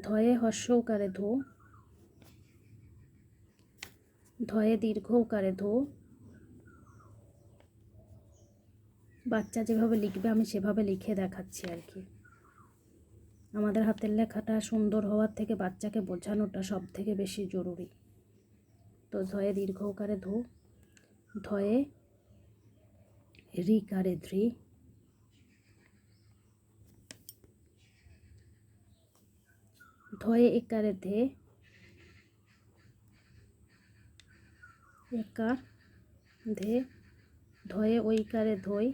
ধয়ে হর্ষ উকারে ধো, ধয়ে দীর্ঘ উকারে ধো। বাচ্চা যেভাবে লিখবে আমি সেভাবে লিখে দেখাচ্ছি আর কি। আমাদের হাতের লেখাটা সুন্দর হওয়ার থেকে বাচ্চাকে বোঝানোটা সব থেকে বেশি জরুরি। তো ধয়ে দীর্ঘ উকারে ধো, ধয়ে রিকারে ধ্রি, ধয়ে একারে ধে, একার ধে, ধয়ে ঐকারে ধই,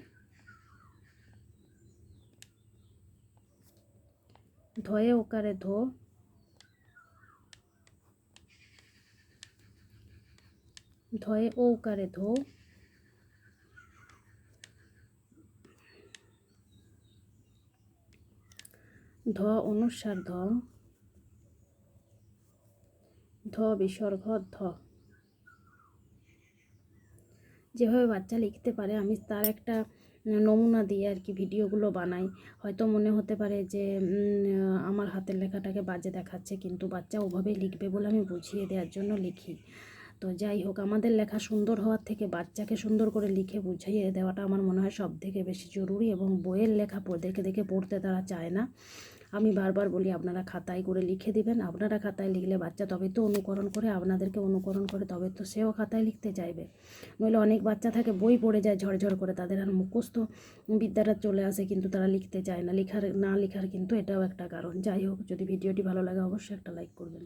ধয়ে ওকারে ধো, ধয়ে ঔকারে ধো, ধ অনুস্বার ধম, ধ বিসর্গ ধ। যেভাবে বাচ্চা লিখতে পারে আমি তার একটা নমুনা দিয়ে আর কি ভিডিওগুলো বানাই। হয়তো মনে হতে পারে যে আমার হাতের লেখাটাকে বাজে দেখাচ্ছে, কিন্তু বাচ্চা ওভাবেই লিখবে বলে আমি বুঝিয়ে দেওয়ার জন্য লিখি। তো যাই হোক, আমাদের লেখা সুন্দর হওয়ার থেকে বাচ্চাকে সুন্দর করে লিখে বুঝিয়ে দেওয়াটা আমার মনে হয় সব থেকে বেশি জরুরি। এবং বইয়ের লেখা দেখে দেখে পড়তে তারা চায় না। আমি বারবার বলি আপনারা খাতায় করে লিখে দিবেন। আপনারা খাতায় লিখলে বাচ্চা তবে তো অনুকরণ করে, আপনাদেরকে অনুকরণ করে তবে তো সেও খাতায় লিখতে চাইবে। নইলে অনেক বাচ্চা থাকে বই পড়ে যায় ঝরঝর করে, তাদের আর মুখস্থ বিদ্যাটা চলে আসে কিন্তু তারা লিখতে চায় না। না লেখার কিন্তু এটাও একটা কারণ। যাই হোক, যদি ভিডিওটি ভালো লাগে অবশ্যই একটা লাইক করবেন।